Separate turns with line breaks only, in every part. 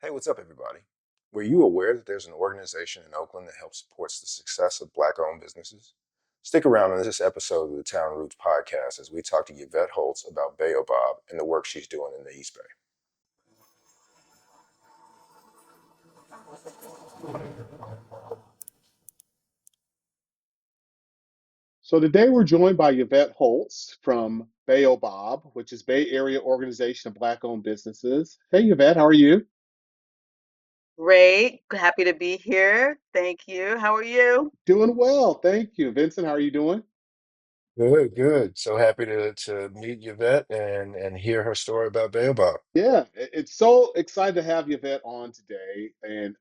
Hey, what's up, everybody? Were you aware that there's an organization in Oakland that helps supports the success of Black-owned businesses? Stick around in this episode of the Town Roots podcast as we talk to YaVette Holts about BAOBOB and the work she's doing in the East Bay.
So today we're joined by YaVette Holts from BAOBOB, which is Bay Area Organization of Black-owned Businesses. Hey, YaVette, how are you?
Great. Happy to be here. Thank you. How are you?
Doing well, thank you. Vincent, how are you doing?
Good, good. So happy to meet Yvette and hear her story about BAOBOB.
Yeah, it's so excited to have YaVette on today. And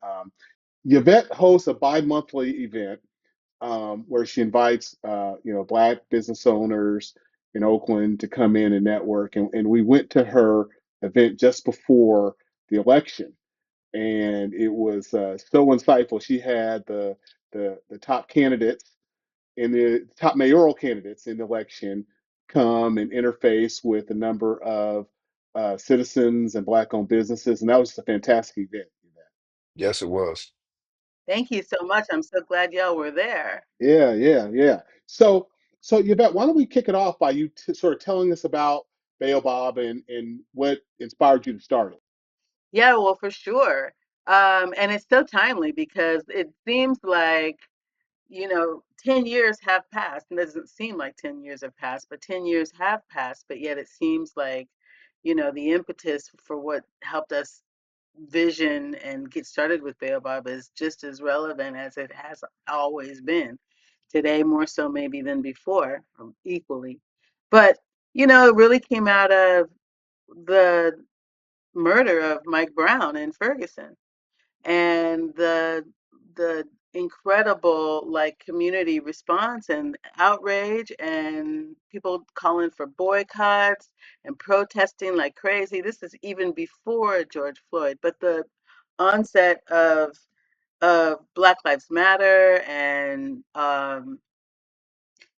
YaVette hosts a bi-monthly event where she invites Black business owners in Oakland to come in and network. And we went to her event just before the election. And it was so insightful. She had the top candidates and the top mayoral candidates in the election come and interface with a number of citizens and Black-owned businesses, and that was just a fantastic event.
Yes, it was.
Thank you so much. I'm so glad y'all were there.
Yeah, yeah, yeah. So Yvette, why don't we kick it off by you sort of telling us about Baobab and what inspired you to start it?
Yeah, well, for sure. And it's so timely because it seems like, 10 years have passed. And it doesn't seem like 10 years have passed, but 10 years have passed. But yet it seems like, the impetus for what helped us vision and get started with Baobab is just as relevant as it has always been. Today, more so maybe than before, equally. But, it really came out of the murder of Mike Brown in Ferguson and the incredible like community response and outrage and people calling for boycotts and protesting like crazy. This is even before George Floyd, but the onset of Black Lives Matter and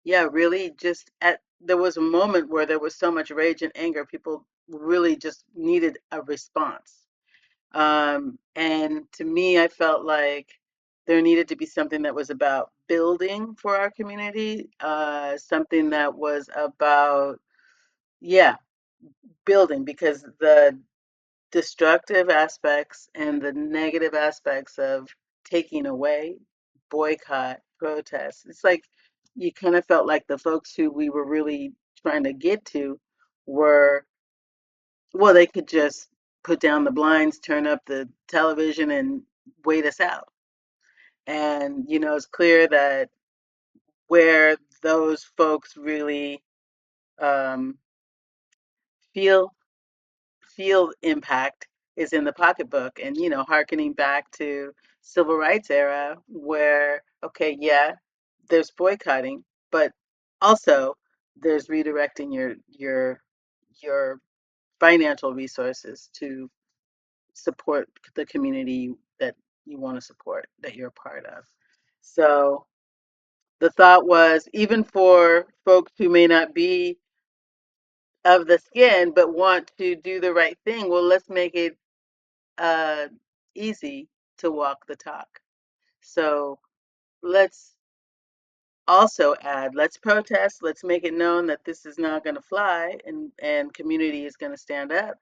yeah, really just at there was a moment where there was so much rage and anger, people really just needed a response. And to me, I felt like there needed to be something that was about building for our community, something that was about, yeah, building, because the destructive aspects and the negative aspects of taking away, boycott, protest, it's like you kind of felt like the folks who we were really trying to get to were, well, they could just put down the blinds, turn up the television, and wait us out. And, it's clear that where those folks really um, feel feel impact is in the pocketbook. And, hearkening back to civil rights era, where okay, yeah, there's boycotting, but also there's redirecting your financial resources to support the community that you want to support, that you're a part of. So the thought was, even for folks who may not be of the skin but want to do the right thing, well, let's make it uh, easy to walk the talk. So let's also add, let's protest, let's make it known that this is not going to fly, and community is going to stand up,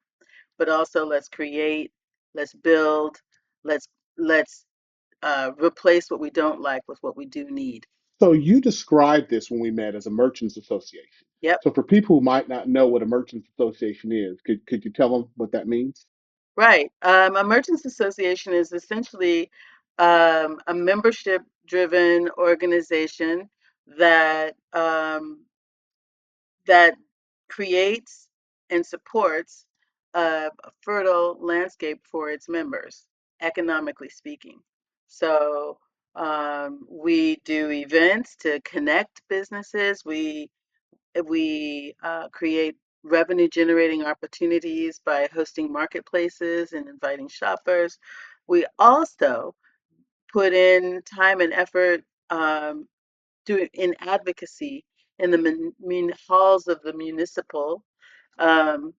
but also let's create, let's build, let's let's replace what we don't like with what we do need.
So you described this when we met as a merchants association.
Yep,
So for people who might not know what a merchants association is, could you tell them what that means?
right. A merchants association is essentially a membership-driven organization that that creates and supports a fertile landscape for its members, economically speaking. So we do events to connect businesses. We create revenue generating opportunities by hosting marketplaces and inviting shoppers. We also put in time and effort in advocacy in the halls of the municipal um,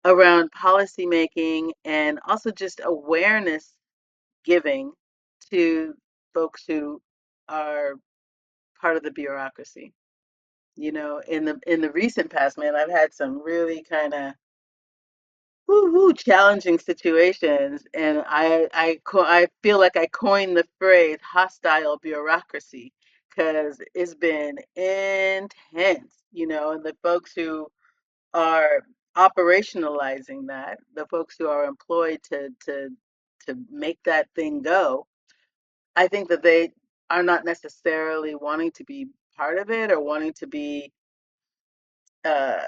around policy making and also just awareness giving to folks who are part of the bureaucracy. You know, in the recent past, man, I've had some really kind of woo challenging situations, and I feel like I coined the phrase hostile bureaucracy because it's been intense, you know, and the folks who are operationalizing that, the folks who are employed to make that thing go, I think that they are not necessarily wanting to be part of it or wanting to be uh,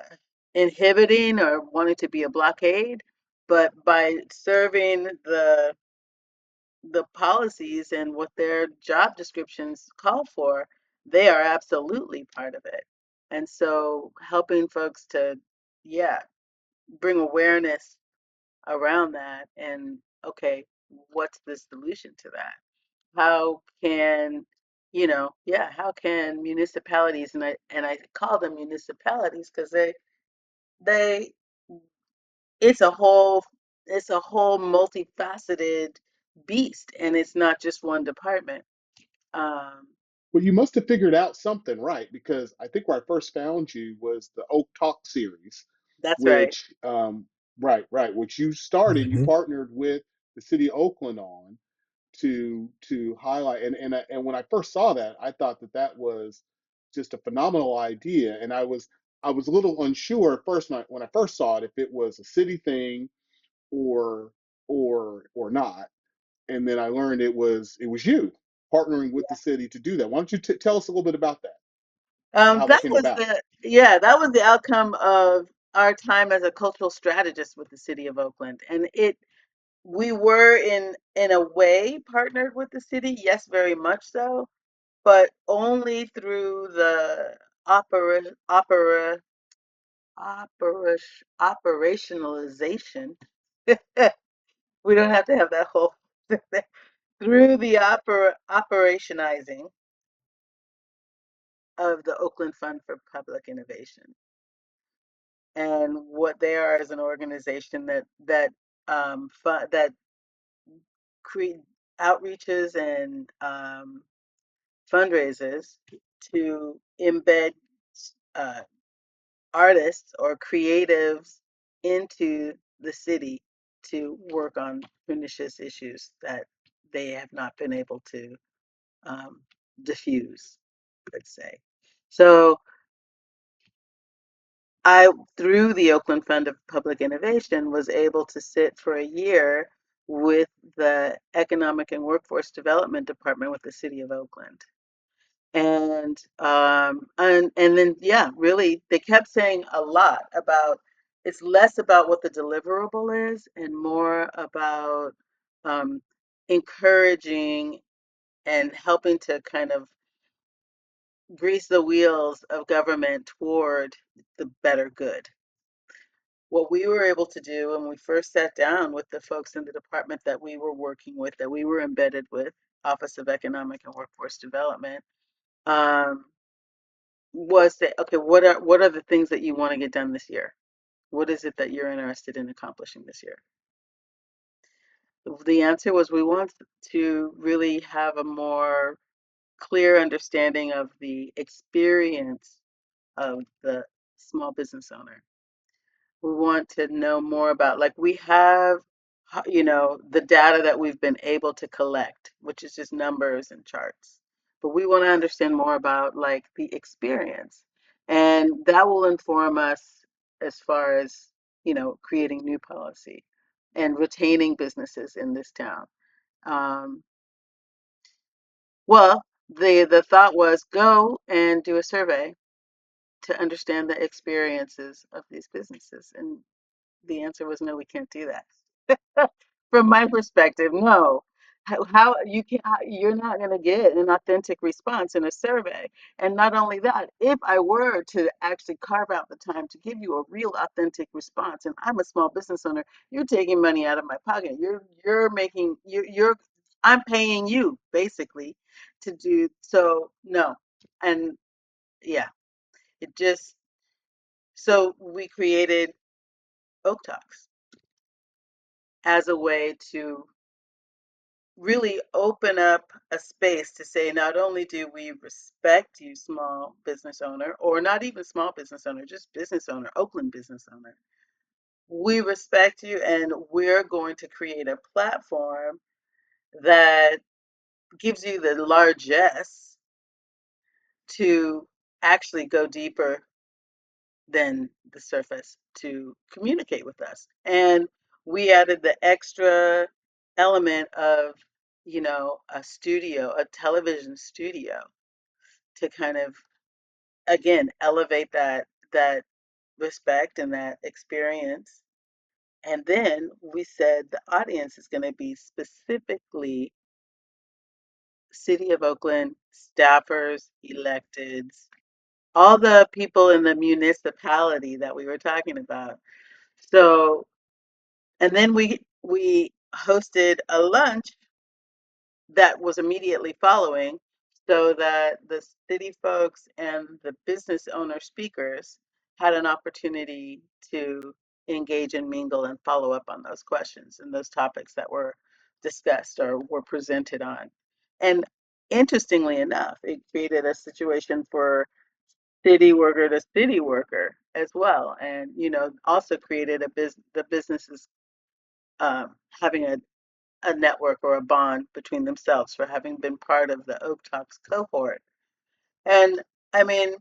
inhibiting or wanting to be a blockade, but by serving the policies and what their job descriptions call for, they are absolutely part of it. And so helping folks to, yeah, bring awareness around that and okay, what's the solution to that? How can, you know, yeah, how can municipalities, and I call them municipalities because they it's a whole it's a whole multifaceted beast, and it's not just one department. Um,
Well, you must have figured out something, right? Because I think where I first found you was the Oak Talk series,
that's right.
which, right, which you started, you
Hmm.
partnered with the city of Oakland on to highlight. And when I first saw that, I thought that that was just a phenomenal idea. And I was a little unsure at first when I first saw it if it was a city thing or or not. And then I learned it was you partnering with the city to do that. Why don't you tell us a little bit about that and how that
That
came
was
about?
that was the outcome of our time as a cultural strategist with the city of Oakland, and it we were in a way partnered with the city, yes, very much so, but only through the opera opera opera operationalization. We don't have to have that whole through the operationizing of the Oakland Fund for Public Innovation and what they are as an organization that create outreaches and fundraisers to embed uh, artists or creatives into the city to work on pernicious issues that they have not been able to um, diffuse, let's say. So I, through the Oakland Fund of Public Innovation, was able to sit for a year with the Economic and Workforce Development Department with the City of Oakland. And then yeah, really they kept saying a lot about it's less about what the deliverable is and more about um, encouraging and helping to kind of grease the wheels of government toward the better good. What we were able to do when we first sat down with the folks in the department that we were working with, that we were embedded with, Office of Economic and Workforce Development, um, was that okay, what are the things that you want to get done this year? What is it that you're interested in accomplishing this year? The answer was we want to really have a more clear understanding of the experience of the small business owner. We want to know more about, like, we have, you know, the data that we've been able to collect, which is just numbers and charts. But we want to understand more about, like, the experience. And that will inform us as far as, you know, creating new policy and retaining businesses in this town. Um, well, the thought was go and do a survey to understand the experiences of these businesses. And the answer was no, we can't do that. From my perspective, no. How you can you're not going to get an authentic response in a survey. And not only that, if I were to actually carve out the time to give you a real authentic response, and I'm a small business owner, you're taking money out of my pocket. You're making you're I'm paying you basically to do so. No. And yeah, it just so we created Oak Talks as a way to really open up a space to say, not only do we respect you, small business owner, or not even small business owner, just business owner, Oakland business owner, we respect you and we're going to create a platform that gives you the largesse to actually go deeper than the surface to communicate with us. And we added the extra element of, a studio, a television studio to kind of, again, elevate that respect and that experience. And then we said the audience is going to be specifically City of Oakland staffers, electeds, all the people in the municipality that we were talking about. So, and then we hosted a lunch that was immediately following so that the city folks and the business owner speakers had an opportunity to engage and mingle and follow up on those questions and those topics that were discussed or were presented on. And interestingly enough, it created a situation for city worker to city worker as well, and also created the businesses having a network or a bond between themselves for having been part of the Oak Talks cohort. And I mean,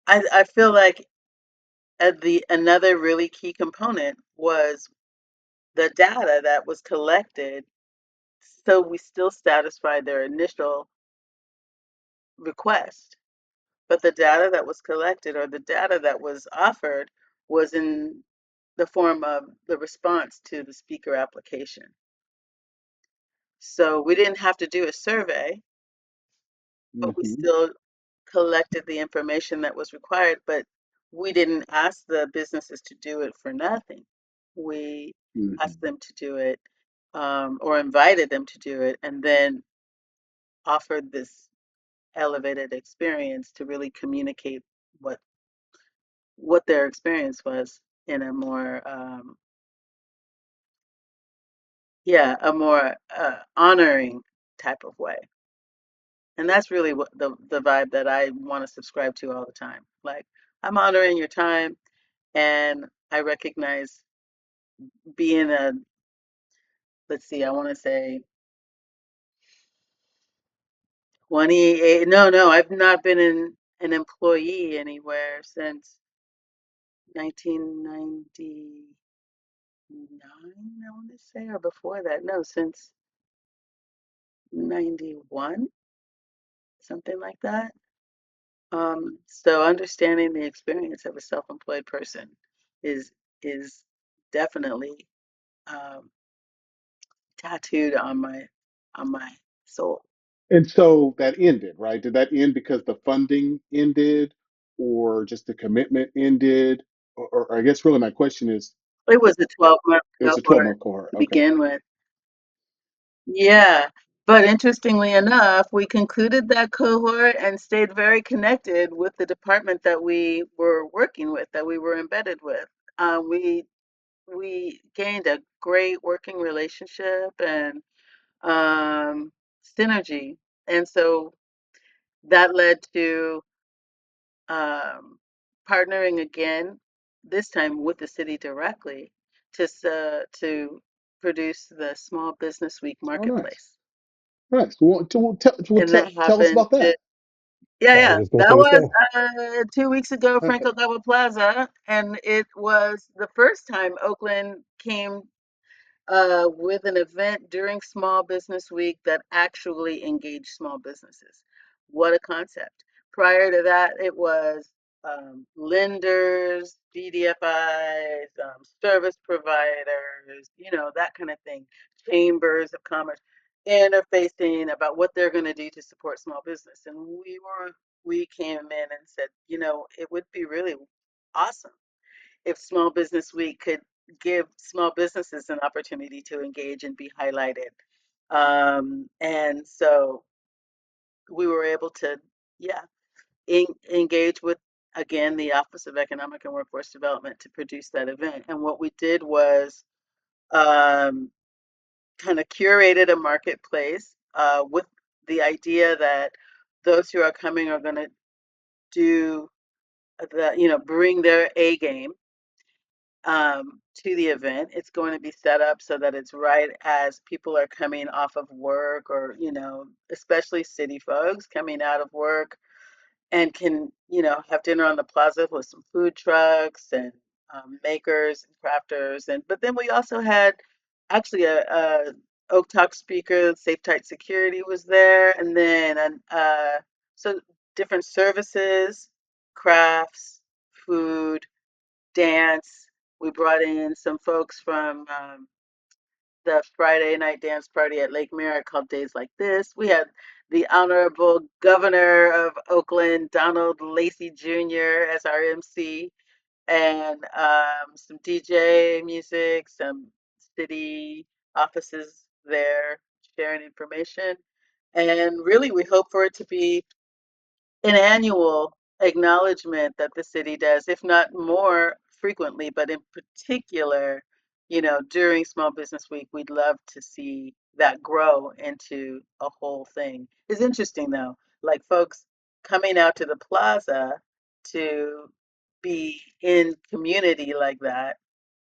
I feel like the another really key component was the data that was collected, so we still satisfied their initial request. But the data that was collected or the data that was offered was in the form of the response to the speaker application. So we didn't have to do a survey, but we
Hmm.
still collected the information that was required, but we didn't ask the businesses to do it for nothing. We asked
Hmm.
them to do it, or invited them to do it, and then offered this elevated experience to really communicate what what their experience was in a more a more honoring type of way. And that's really what the vibe that I want to subscribe to all the time. Like, I'm honoring your time, and I recognize being a, let's see, I want to say 28. No, I've not been an employee anywhere since 1999, I want to say, or before that. No, since 91, something like that. So understanding the experience of a self-employed person is is definitely um, tattooed on my soul.
And so that ended, right? Did that end because the funding ended, or just the commitment ended? Or I guess really my question is,
It was a 12-month
it was a
cohort
12-month cohort.
to
Okay.
begin with. Yeah, but interestingly enough, we concluded that cohort and stayed very connected with the department that we were working with, that we were embedded with. We gained a great working relationship and um, synergy, and so that led to um, partnering again, this time with the city directly, to produce the Small Business Week
Oh, nice.
marketplace,
Nice. Well,
and that
tell us
happened.
about that.
I was
Yeah,
just going to
that
say the
was
same.
2 weeks ago,
Okay.
Franco Lava Plaza, and it was the first time Oakland came with an event during Small Business Week that actually engaged small businesses. What a concept. Prior to that, it was lenders, BDFIs, service providers, that kind of thing, chambers of commerce, interfacing about what they're going to do to support small business. And we came in and said, it would be really awesome if Small Business Week could give small businesses an opportunity to engage and be highlighted. And so we were able to, yeah, engage with again, the Office of Economic and Workforce Development to produce that event. And what we did was um, kind of curated a marketplace with the idea that those who are coming are going to do bring their A game to the event. It's going to be set up so that it's right as people are coming off of work, or, especially city folks coming out of work and can, have dinner on the plaza with some food trucks and makers and crafters. But then we also had actually a OakTalk speaker. Safe Tight Security was there, and then so different services, crafts, food, dance. We brought in some folks from the Friday night dance party at Lake Merritt called Days Like This. We had the Honorable Governor of Oakland, Donald Lacey Jr., as our MC, and some DJ music, some city offices there sharing information. And really, we hope for it to be an annual acknowledgement that the city does, if not more frequently, but in particular, during Small Business Week, we'd love to see that grow into a whole thing. It's interesting though, like folks coming out to the plaza to be in community like that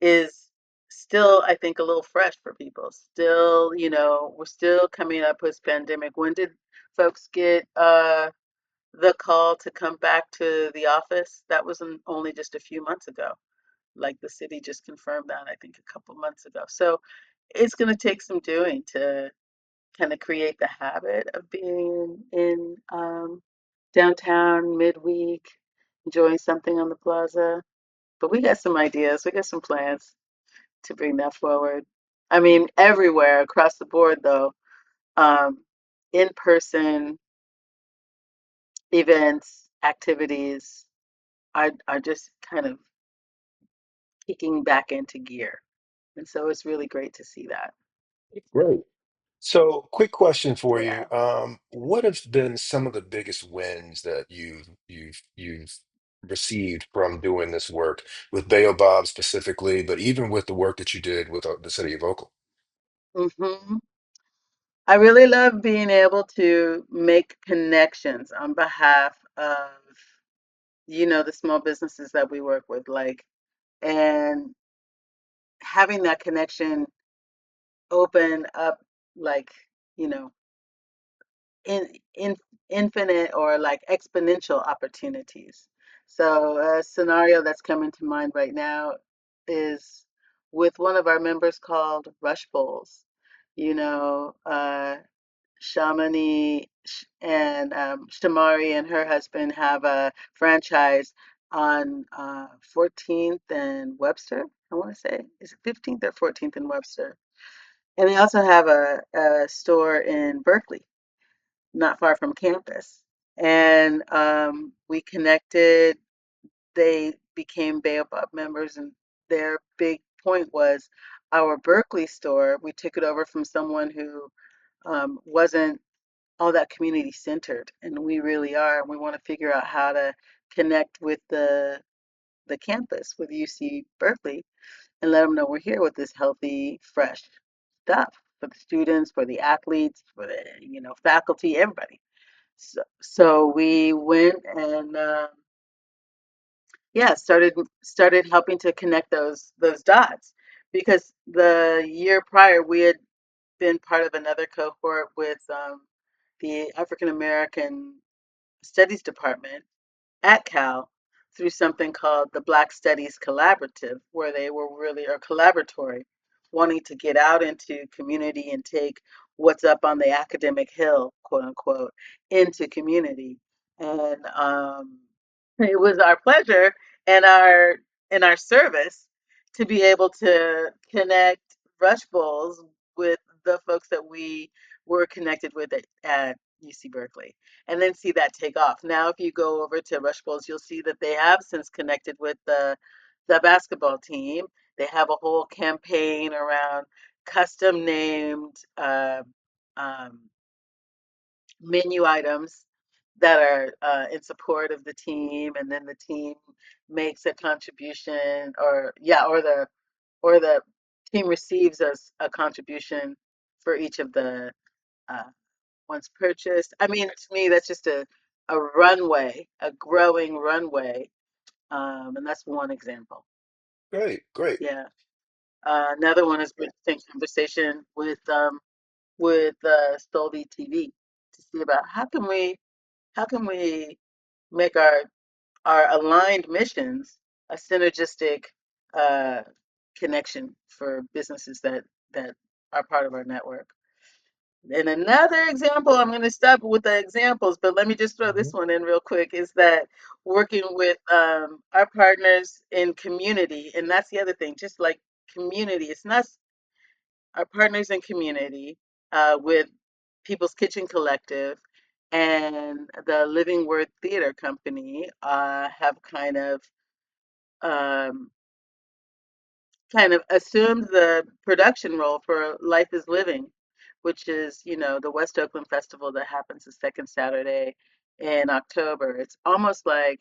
is still, I think, a little fresh for people. Still, we're still coming up post pandemic. When did folks get the call to come back to the office? That was only just a few months ago. Like the city just confirmed that, I think, a couple months ago. So it's going to take some doing to kind of create the habit of being in downtown midweek, enjoying something on the plaza. But we got some ideas, we got some plans to bring that forward. I mean, everywhere across the board, though, um, in person events, activities are just kind of kicking back into gear. And so it's really great to see that.
Great. So, quick question for you.
Yeah.
What have been some of the biggest wins that you've received from doing this work with BAOBOB specifically, but even with the work that you did with the city of Oakland?
hmm I really love being able to make connections on behalf of, the small businesses that we work with, like, and having that connection open up, like, you know, in infinite or like exponential opportunities. So a scenario that's coming to mind right now is with one of our members called Rush Bowls. You know, and Shamari and her husband have a franchise on 14th and Webster. I want to say, is it 15th or 14th and Webster? And they also have a store in Berkeley, not far from campus. And we connected. They became BAOBOB members, and their big point was our Berkeley store. We took it over from someone who wasn't all that community centered, and we really are. We want to figure out how to connect with the campus, with UC Berkeley, and let them know we're here with this healthy, fresh stuff for the students, for the athletes, for the faculty, everybody. So we went and yeah, started helping to connect those dots, because the year prior we had been part of another cohort with the African American Studies Department at Cal through something called the Black Studies Collaborative, where they were really, or collaboratory, wanting to get out into community and take what's up on the academic hill, quote unquote, into community. And it was our pleasure and our service to be able to connect Rush Bowls with the folks that we were connected with at UC Berkeley, and then see that take off. Now, if you go over to Rush Bowls, you'll see that they have since connected with the basketball team. They have a whole campaign around custom named um, menu items that are in support of the team, and then the team makes a contribution, or yeah, or the team receives a contribution for each of the uh, ones purchased. I mean, to me, that's just a runway, a growing runway, and that's one example.
Great, great.
Yeah. Another one is we're in conversation with Stolby TV to see about how can we make our aligned missions a synergistic uh, connection for businesses that are part of our network. And another example, I'm going to stop with the examples, but let me just throw
Hmm.
this one in real quick, is that working with our partners in community, and that's the other thing, just like community, it's not our partners in community with People's Kitchen Collective and the Living Word Theater Company have um, kind of assumed the production role for Life is Living, which is, you know, the West Oakland Festival that happens the second Saturday in October. It's almost like,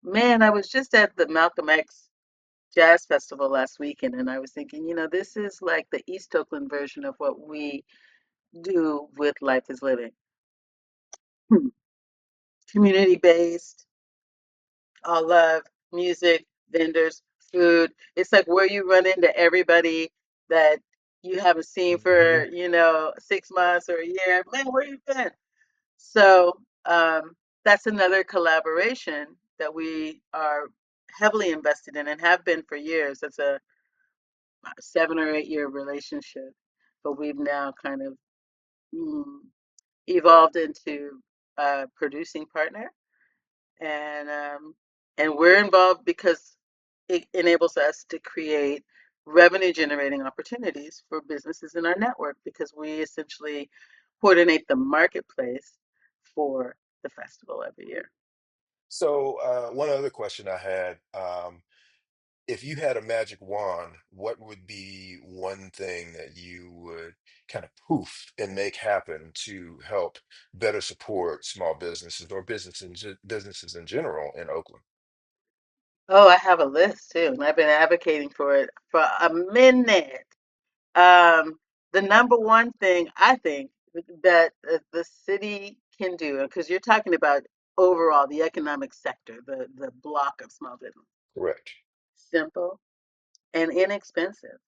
man, I was just at the Malcolm X Jazz Festival last weekend, and I was thinking, you know, this is like the East Oakland version of what we do with Life is Living. Community based, all love, music, vendors, food. It's like where you run into everybody that you haven't seen
Hmm.
for, you know, 6 months or a year. Man, where you been? So that's another collaboration that we are heavily invested in and have been for years. It's a 7 or 8 year relationship, but we've now kind of mm, evolved into a producing partner, and um, and we're involved because it enables us to create revenue generating opportunities for businesses in our network because we essentially coordinate the marketplace for the festival every year.
So, one other question I had, if you had a magic wand, what would be one thing that you would kind of poof and make happen to help better support small businesses or businesses in general in Oakland?
Oh, I have a list too, and I've been advocating for it for a minute. Um, the number one thing I think that the city can do, because you're talking about overall the economic sector, the block of small business,
Correct.
simple and inexpensive.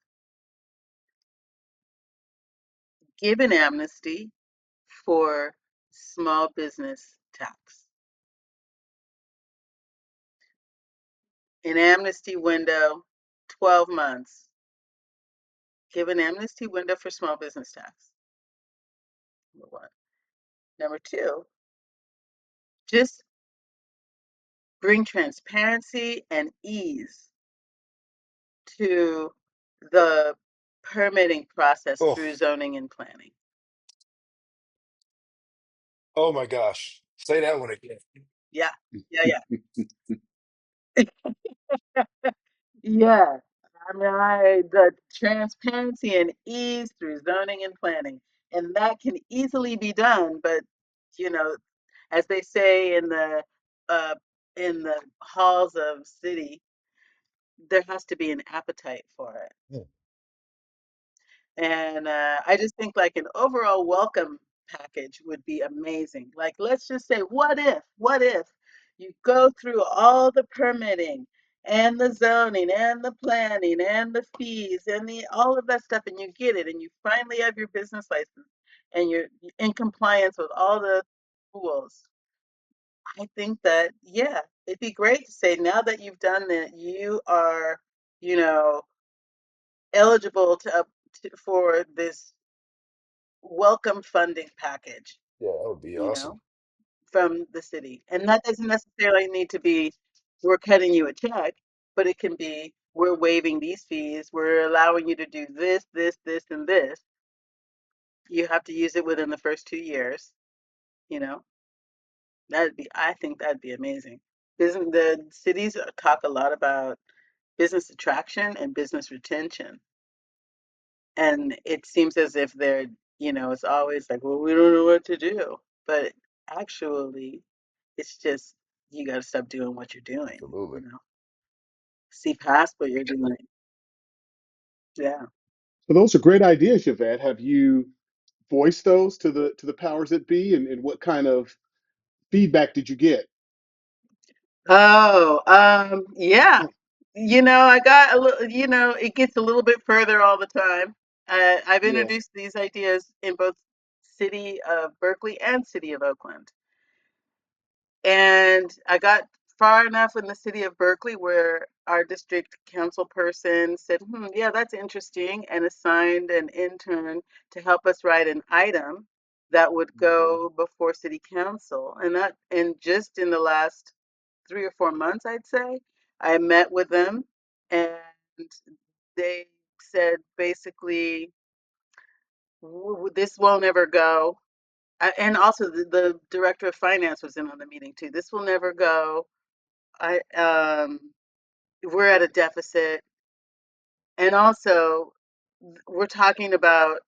Give an amnesty for small business tax. An amnesty window, 12 months. Give an amnesty window for small business tax. Number one. Number two, just bring transparency and ease to the permitting process
Oh,
through zoning and planning.
oh my gosh. Say that one again.
Yeah, yeah, yeah. I mean, the transparency and ease through zoning and planning, and that can easily be done. But you know, as they say uh, in the halls of city, there has to be an appetite for it.
Hmm.
And I just think like an overall welcome package would be amazing. Like, let's just say, what if you go through all the permitting and the zoning and the planning and the fees and the all of that stuff, and you get it, and you finally have your business license, and you're in compliance with all the rules. I think that, yeah, it'd be great to say now that you've done that, you are, you know, eligible for this welcome funding package,
Yeah, that would be
you
awesome.
know, from the city. And that doesn't necessarily need to be we're cutting you a check, but it can be we're waiving these fees, we're allowing you to do this, this, this, and this. You have to use it within the first 2 years, you know. I think that'd be amazing. Isn't the cities talk a lot about business attraction and business retention? And it seems as if they're, you know, it's always like, well, we don't know what to do. But Actually, it's just you got to stop doing what you're doing,
Absolutely.
you know, see past what you're doing. Yeah.
So those are great ideas, Yvette. Have you voiced those to the powers that be, and what kind of feedback did you get?
Oh, yeah. I got a little, it gets a little bit further all the time. I've
Yeah.
introduced these ideas in both city of Berkeley and city of Oakland. And I got far enough in the city of Berkeley where our district council person said, yeah, that's interesting, and assigned an intern to help us write an item that would
Hmm.
go before city council. And just in the last 3 or 4 months, I'd say, I met with them and they said basically, this won't ever go. And also the director of finance was in on the meeting too. This will never go. I We're at a deficit, and also we're talking about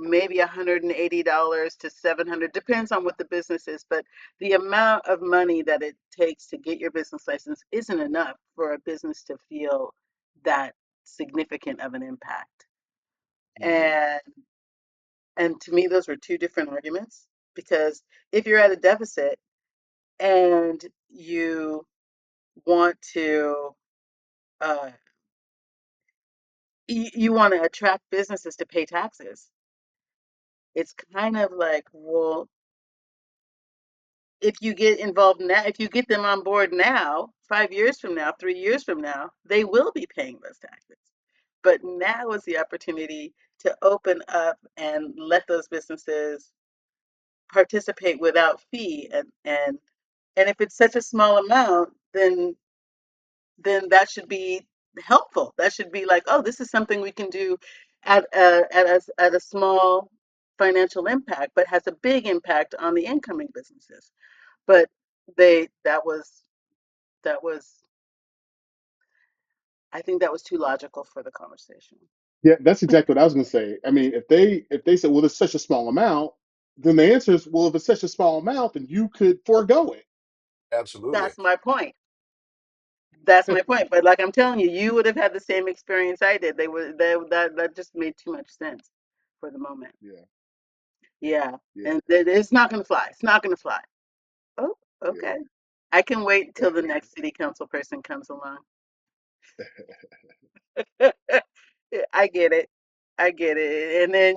maybe $180 to 700, depends on what the business is, but the amount of money that it takes to get your business license isn't enough for a business to feel that significant of an impact.
Hmm.
And to me, those were two different arguments, because if you're at a deficit and you want to uh, you want to attract businesses to pay taxes, it's kind of like, well, if you get involved now, if you get them on board now, 5 years from now, 3 years from now, they will be paying those taxes. But now is the opportunity to open up and let those businesses participate without fee. And if it's such a small amount, then that should be helpful. That should be like, oh, this is something we can do at a small financial impact, but has a big impact on the incoming businesses. But they that was I think that was too logical for the conversation.
Yeah, that's exactly what I was going to say. I mean, if they said, well, it's such a small amount, then the answer is, well, if it's such a small amount, then you could forego
Absolutely.
That's my point. That's my point. But like I'm telling you, you would have had the same experience I did. That just made too much sense for the moment.
Yeah,
Yeah.
yeah,
And it's not gonna fly. It's not gonna fly. Oh,
yeah.
okay. I can wait until the next city council person comes along. I get it. I get it. And then,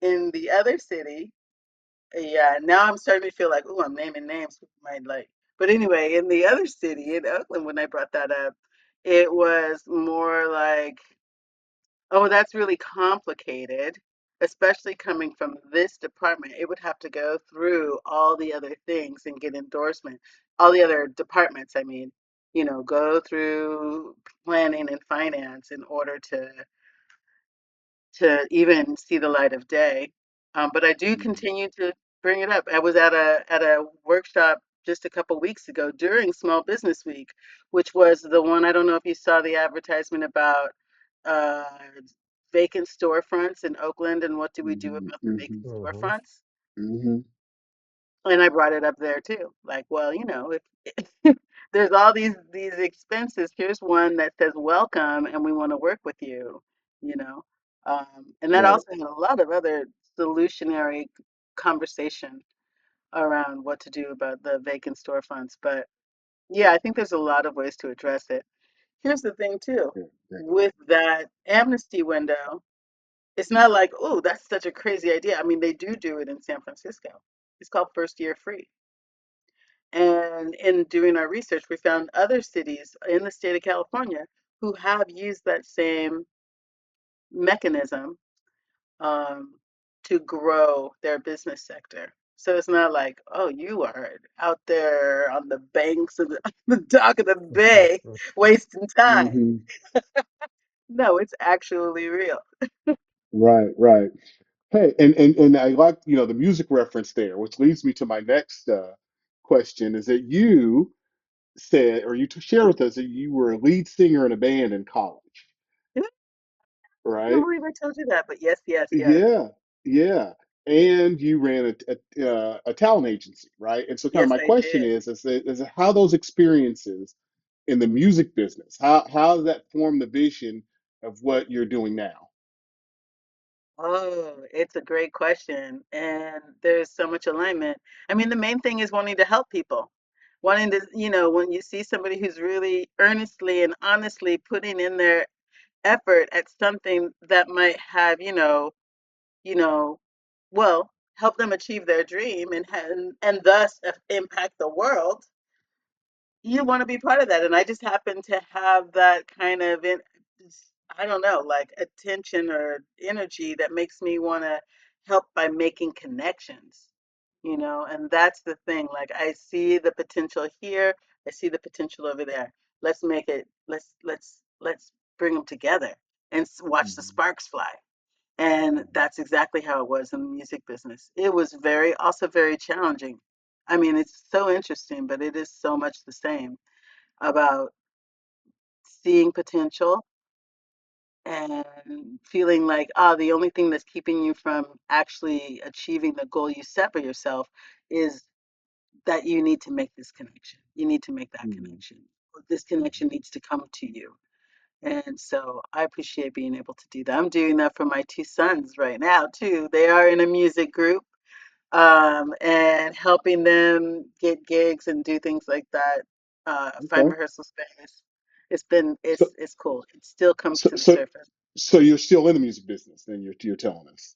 in the other city, yeah, now I'm starting to feel like, oh, I'm naming names people might like. But anyway, in the other city, in Oakland, when I brought that up, it was more like, oh, that's really complicated, especially coming from this department. It would have to go through all the other things and get endorsement. All the other departments, I mean, go through planning and finance in order to even see the light of day. But I do
Hmm.
continue to bring it up. I was at a workshop just a couple weeks ago during Small Business Week, which was the one, I don't know if you saw the advertisement about uh, vacant storefronts in Oakland and what do we do
Hmm.
about the vacant
Hmm.
Hmm.
storefronts.
Hmm.
And I brought it up there too. Like, well, if there's all these expenses, here's one that says welcome and we want to work with you, you know. And that
Right.
also had a lot of other solutionary conversation around what to do about the vacant storefronts. But yeah, I think there's a lot of ways to address it. Here's the thing too,
Yeah, yeah.
with that amnesty window, it's not like, oh, that's such a crazy idea. I mean, they do it in San Francisco. It's called first year free. And in doing our research, we found other cities in the state of California who have used that same mechanism um, to grow their business sector. So it's not like, oh, you are out there on the banks of the dock of the bay wasting time.
Hmm.
No, it's actually real.
Right, right. Hey, and I like, the music reference there, which leads me to my next question, is that you said, or you shared with us that you were a lead singer in a band in college,
I can't
right?
believe I told you that, but yes, yes, yes.
Yeah, yeah. and you ran a talent agency, right? And so, kind of
Yes,
my
I
question
did.
is how those experiences in the music business, how does that form the vision of what you're doing now?
Oh, it's a great question. And there's so much alignment. I mean, the main thing is wanting to help people. Wanting to, when you see somebody who's really earnestly and honestly putting in their effort at something that might have, you know, well, help them achieve their dream and thus impact the world, you want to be part of that. And I just happen to have that kind of I don't know, like attention or energy that makes me want to help by making connections, and that's the thing. Like I see the potential here, I see the potential over there. Let's make it, let's bring them together and watch the
Mhm.
sparks fly. And that's exactly how it was in the music business. It was also very challenging. I mean, it's so interesting, but it is so much the same about seeing potential and feeling like, the only thing that's keeping you from actually achieving the goal you set for yourself is that you need to make this connection. You need to make that
Mhm.
connection. This connection needs to come to you. And so I appreciate being able to do that. I'm doing that for my two sons right now, too. They are in a music group, and helping them get gigs and do things like that, find
Okay.
rehearsal space. It's
So,
it's cool. It still comes
so,
to the
so,
surface.
so you're still in the music business, then you're telling us.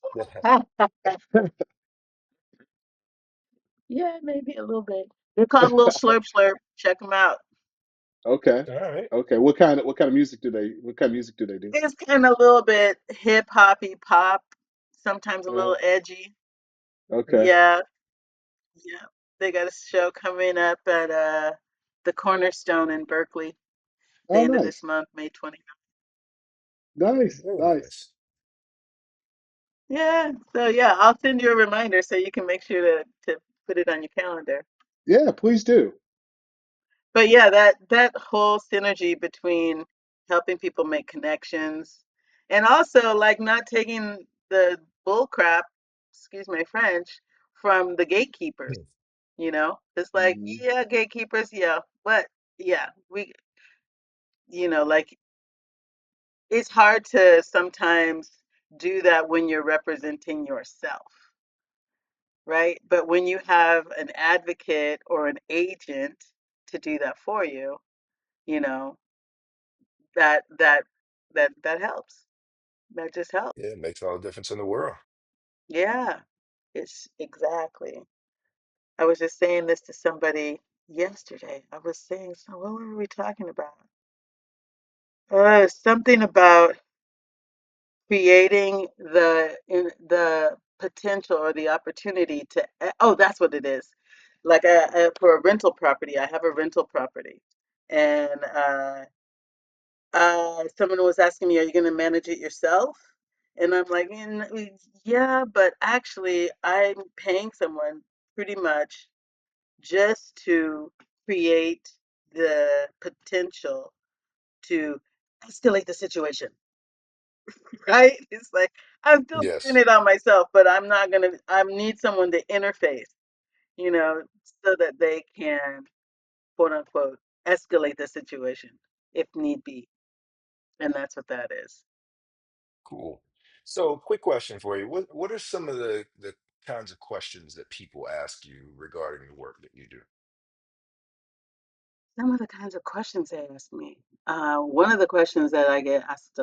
Yeah, maybe a little bit. They're called Little Slurp Slurp. Check them out.
Okay.
All right.
Okay. What kind of music do they do?
It's kind of a little bit hip hoppy pop, sometimes a
Uh,
little edgy.
okay.
Yeah, yeah. They got a show coming up at the Cornerstone in Berkeley, the
Oh,
end of this
nice.
month, May 20th.
Nice.
Very
Nice.
nice.
Yeah. So yeah, I'll send you a reminder so you can make sure to put it on your calendar.
Yeah, please do.
But yeah, that whole synergy between helping people make connections and also like not taking the bull crap, excuse my French, from the gatekeepers. It's like,
Mhm.
yeah, gatekeepers, yeah, but yeah, like it's hard to sometimes do that when you're representing yourself, right? But when you have an advocate or an agent to do that for you, you know, that that that helps. That just helps.
Yeah, it makes all the difference in the world.
Yeah, it's exactly. I was just saying this to somebody yesterday. I was saying, so what were we talking about? Something about creating the potential or the opportunity to. Oh, that's what it is. Like for a rental property, I have a rental property, and someone was asking me, "Are you going to manage it yourself?" And I'm like, "Yeah, but actually, I'm paying someone pretty much just to create the potential to escalate the situation." Right? It's like I'm still doing
Yes.
it on myself, but I'm not gonna. I need someone to interface, you know, so that they can quote unquote escalate the situation if need be, and that's what that is.
Cool. So, quick question for you. What are some of the kinds of questions that people ask you regarding the work that you do?
Some of the kinds of questions they ask me. One of the questions that I get asked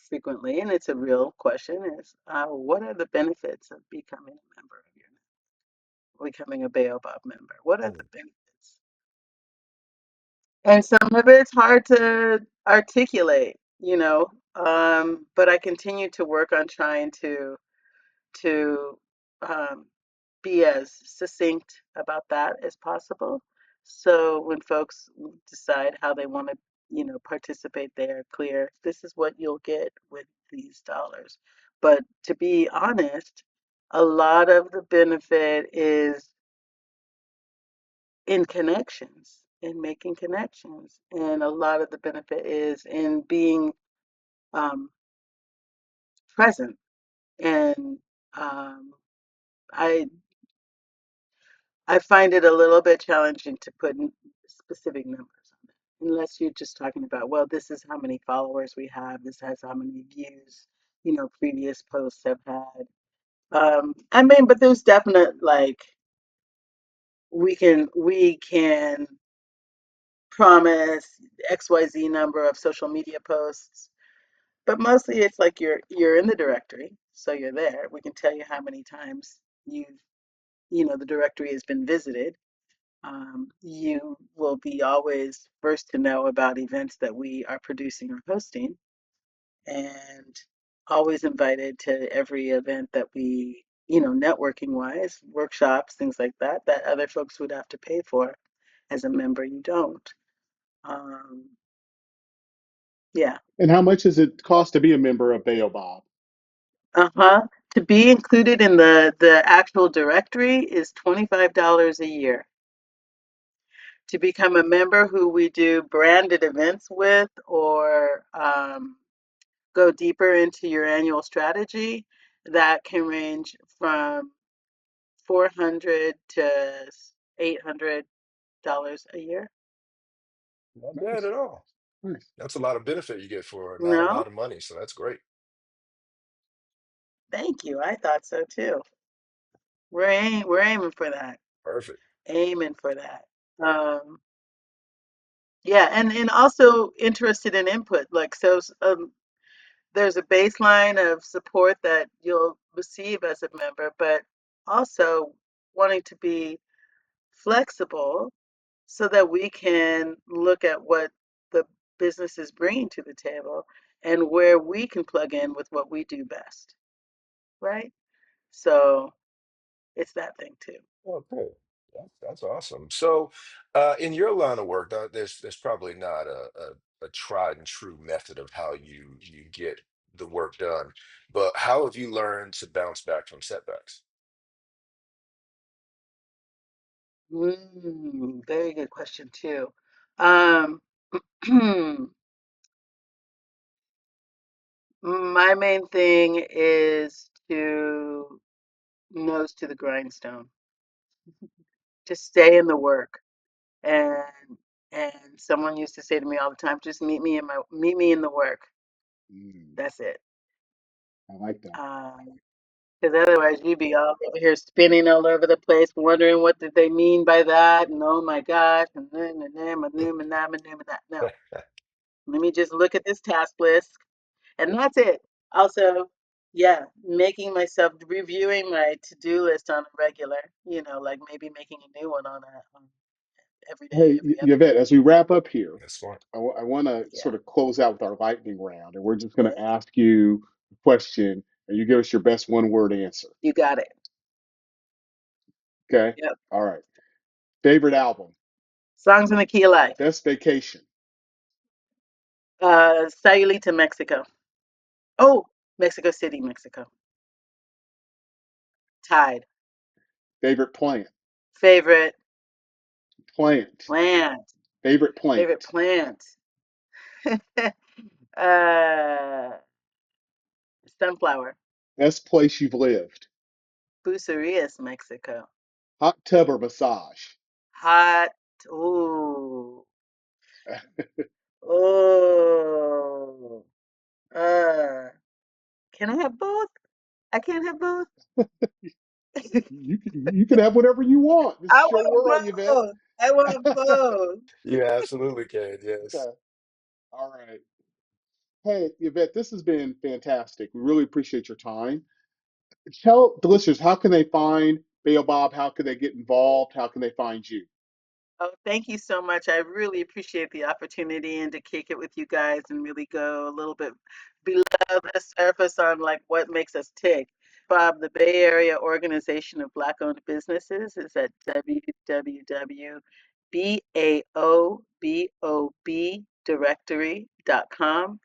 frequently, and it's a real question, is what are the benefits of becoming a member of your becoming a BAOBOB member? What are the
Mm,
benefits? And some of it's hard to articulate, but I continue to work on trying to um, be as succinct about that as possible. So when folks decide how they want to, participate, they're clear. This is what you'll get with these dollars. But to be honest, a lot of the benefit is in connections, in making connections, and a lot of the benefit is in being um, present and Um, I I find it a little bit challenging to put specific numbers on it, unless you're just talking about, well, this is how many followers we have, this has how many views, previous posts have had. I mean, but there's definite like we can promise XYZ number of social media posts, but mostly it's like you're in the directory, so you're there. We can tell you how many times the directory has been visited. You will be always first to know about events that we are producing or hosting, and always invited to every event that we, networking wise, workshops, things like that, that other folks would have to pay for. As a member, you don't. Um, yeah.
And how much does it cost to be a member of BAOBOB?
Uh-huh. To be included in the actual directory is $25 a year. To become a member who we do branded events with or go deeper into your annual strategy, that can range from 400 to $800 a year.
Not bad
Nice,
at all.
nice.
That's a lot of benefit you get for not a
No,
lot of money, so that's great.
thank you. I thought so too. We're aiming for that.
Perfect.
Aiming for that. Yeah, and also interested in input. Like so, there's a baseline of support that you'll receive as a member, but also wanting to be flexible so that we can look at what the business is bringing to the table and where we can plug in with what we do best, right? So it's that thing too.
Okay. That's awesome. So, in your line of work, there's probably not a tried and true method of how you get the work done, but how have you learned to bounce back from setbacks?
Very good question too. Um, my main thing is to nose to the grindstone. Just stay in the work. And someone used to say to me all the time, just meet me in the work.
Mm,
That's it.
I like that.
Because otherwise you'd be all over here spinning all over the place, wondering what did they mean by that, and oh my gosh, and then and then and then and that and then and that. No, let me just look at this task list, and that's it. Also, yeah, making myself reviewing my to-do list on a regular, like maybe making a new one on every day,
Hey,
every other
Yvette, as we wrap up here,
That's smart.
I want to
day.
sort of close out with our lightning round, and we're just going
Yeah.
to ask you a question, and you give us your best one-word answer.
You got it.
Okay?
Yep.
All right. Favorite album,
Songs in the Key of Life.
best vacation,
Sayulita, Mexico. Oh, Mexico City, Mexico. Tied.
favorite plant,
Favorite
plant,
plant.
favorite
Favorite
plant,
plant. uh, Sunflower.
best place you've lived,
Bucerias, Mexico.
hot tub or massage.
Hot. Ooh. Oh. Uh, can I have both? I can't have both.
You can have whatever you want. This is
I
your world,
want
Yvette.
both. I want both.
You absolutely can. Yes.
Okay. All right. Hey, Yvette, this has been fantastic. We really appreciate your time. Tell the listeners, how can they find Baobab? How can they get involved? How can they find you?
Oh, thank you so much. I really appreciate the opportunity and to kick it with you guys and really go a little bit below the surface on like what makes us tick. Bob, the Bay Area Organization of Black-owned Businesses is at www.baobobdirectory.com.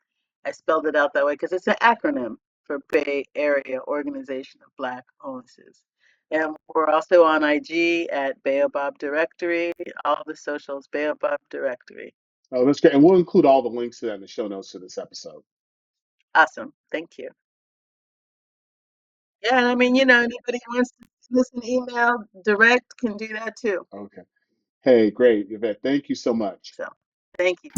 I spelled it out that way because it's an acronym for Bay Area Organization of Black-owned Businesses. And we're also on IG at Baobab Directory, all the socials, Baobab Directory.
Oh, that's great. And we'll include all the links to that in the show notes to this episode.
Awesome. Thank you. Yeah, and I mean, anybody who wants to listen email direct can do that too.
Okay. Hey, great, Yvette. Thank you so much.
So, thank you.